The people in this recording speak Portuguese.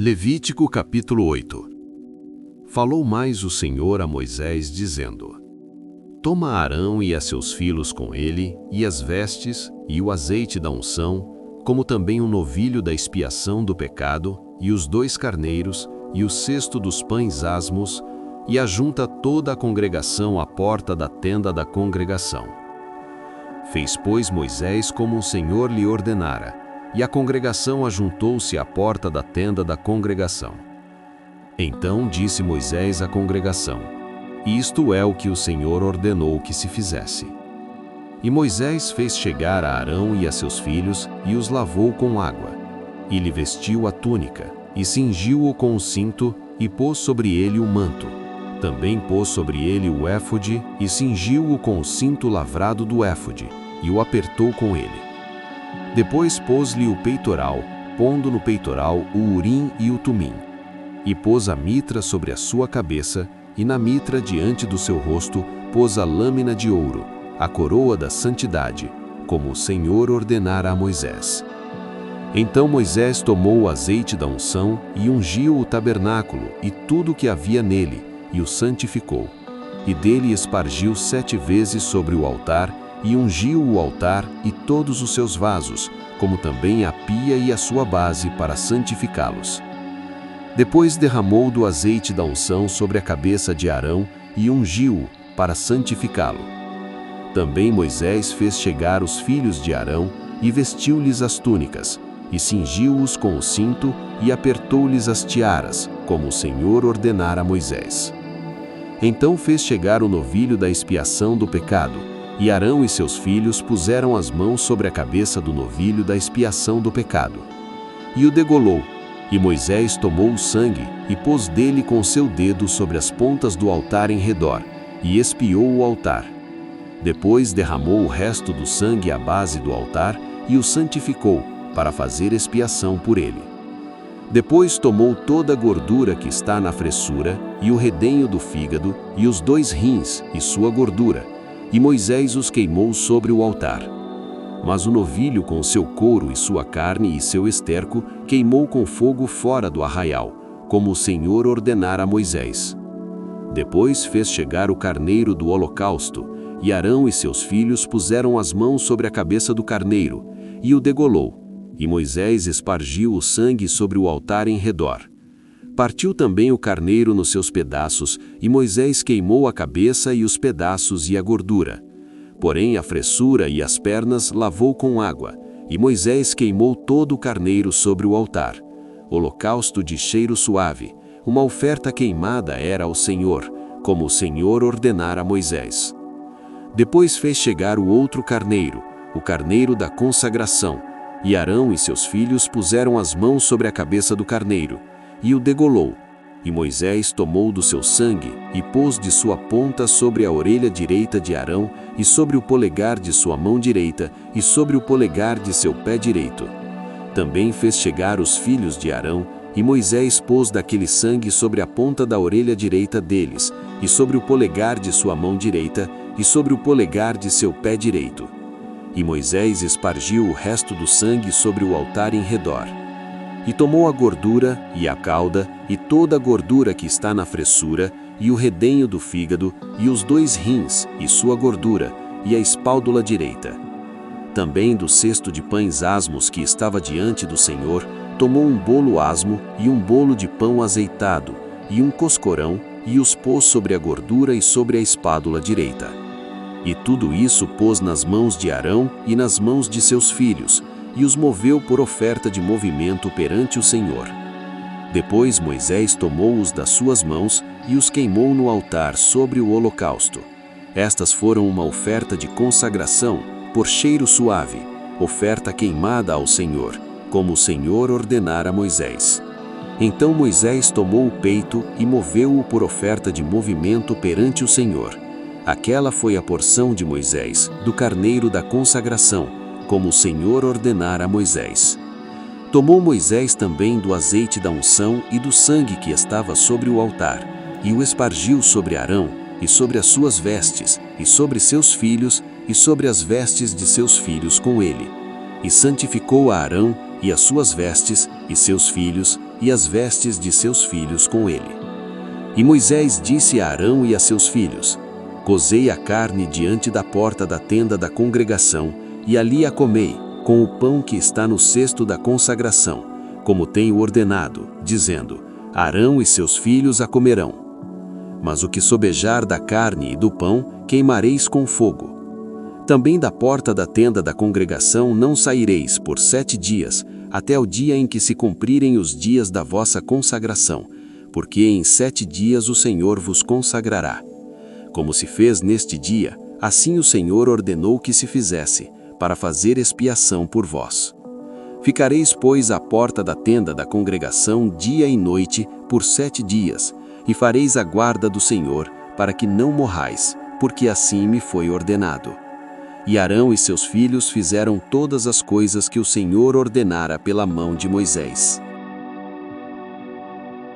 Levítico capítulo 8. Falou mais o Senhor a Moisés, dizendo: Toma Arão e a seus filhos com ele, e as vestes, e o azeite da unção, como também um novilho da expiação do pecado, e os 2 carneiros, e o cesto dos pães asmos, e ajunta toda a congregação à porta da tenda da congregação. Fez, pois, Moisés como o Senhor lhe ordenara, e a congregação ajuntou-se à porta da tenda da congregação. Então disse Moisés à congregação: Isto é o que o Senhor ordenou que se fizesse. E Moisés fez chegar a Arão e a seus filhos, e os lavou com água, e lhe vestiu a túnica, e cingiu-o com o cinto, e pôs sobre ele o manto. Também pôs sobre ele o éfode, e cingiu-o com o cinto lavrado do éfode, e o apertou com ele. Depois pôs-lhe o peitoral, pondo no peitoral o urim e o tumim. E pôs a mitra sobre a sua cabeça, e na mitra diante do seu rosto pôs a lâmina de ouro, a coroa da santidade, como o Senhor ordenara a Moisés. Então Moisés tomou o azeite da unção e ungiu o tabernáculo e tudo o que havia nele, e o santificou. E dele espargiu 7 vezes sobre o altar, e ungiu o altar e todos os seus vasos, como também a pia e a sua base, para santificá-los. Depois derramou do azeite da unção sobre a cabeça de Arão e ungiu-o para santificá-lo. Também Moisés fez chegar os filhos de Arão e vestiu-lhes as túnicas, e cingiu-os com o cinto e apertou-lhes as tiaras, como o Senhor ordenara a Moisés. Então fez chegar o novilho da expiação do pecado, e Arão e seus filhos puseram as mãos sobre a cabeça do novilho da expiação do pecado. E o degolou, e Moisés tomou o sangue, e pôs dele com seu dedo sobre as pontas do altar em redor, e expiou o altar. Depois derramou o resto do sangue à base do altar, e o santificou, para fazer expiação por ele. Depois tomou toda a gordura que está na fressura, e o redenho do fígado, e os 2 rins, e sua gordura, e Moisés os queimou sobre o altar. Mas o novilho com seu couro e sua carne e seu esterco queimou com fogo fora do arraial, como o Senhor ordenara a Moisés. Depois fez chegar o carneiro do holocausto, e Arão e seus filhos puseram as mãos sobre a cabeça do carneiro, e o degolou, e Moisés espargiu o sangue sobre o altar em redor. Partiu também o carneiro nos seus pedaços, e Moisés queimou a cabeça e os pedaços e a gordura. Porém a fressura e as pernas lavou com água, e Moisés queimou todo o carneiro sobre o altar. Holocausto de cheiro suave, uma oferta queimada era ao Senhor, como o Senhor ordenara a Moisés. Depois fez chegar o outro carneiro, o carneiro da consagração, e Arão e seus filhos puseram as mãos sobre a cabeça do carneiro, e o degolou, e Moisés tomou do seu sangue, e pôs de sua ponta sobre a orelha direita de Arão, e sobre o polegar de sua mão direita, e sobre o polegar de seu pé direito. Também fez chegar os filhos de Arão, e Moisés pôs daquele sangue sobre a ponta da orelha direita deles, e sobre o polegar de sua mão direita, e sobre o polegar de seu pé direito. E Moisés espargiu o resto do sangue sobre o altar em redor. E tomou a gordura, e a cauda, e toda a gordura que está na fressura, e o redenho do fígado, e os 2 rins, e sua gordura, e a espádula direita. Também do cesto de pães asmos que estava diante do Senhor, tomou um bolo asmo, e um bolo de pão azeitado, e um coscorão, e os pôs sobre a gordura e sobre a espádula direita. E tudo isso pôs nas mãos de Arão e nas mãos de seus filhos, e os moveu por oferta de movimento perante o Senhor. Depois Moisés tomou-os das suas mãos e os queimou no altar sobre o holocausto. Estas foram uma oferta de consagração, por cheiro suave, oferta queimada ao Senhor, como o Senhor ordenara a Moisés. Então Moisés tomou o peito e moveu-o por oferta de movimento perante o Senhor. Aquela foi a porção de Moisés, do carneiro da consagração, como o Senhor ordenara a Moisés. Tomou Moisés também do azeite da unção e do sangue que estava sobre o altar, e o espargiu sobre Arão, e sobre as suas vestes, e sobre seus filhos, e sobre as vestes de seus filhos com ele. E santificou a Arão, e as suas vestes, e seus filhos, e as vestes de seus filhos com ele. E Moisés disse a Arão e a seus filhos: Cozei a carne diante da porta da tenda da congregação, e ali a comei, com o pão que está no cesto da consagração, como tenho ordenado, dizendo: Arão e seus filhos a comerão. Mas o que sobejar da carne e do pão, queimareis com fogo. Também da porta da tenda da congregação não saireis por 7 dias, até o dia em que se cumprirem os dias da vossa consagração, porque em 7 dias o Senhor vos consagrará. Como se fez neste dia, assim o Senhor ordenou que se fizesse, para fazer expiação por vós. Ficareis, pois, à porta da tenda da congregação dia e noite por 7 dias, e fareis a guarda do Senhor, para que não morrais, porque assim me foi ordenado. E Arão e seus filhos fizeram todas as coisas que o Senhor ordenara pela mão de Moisés.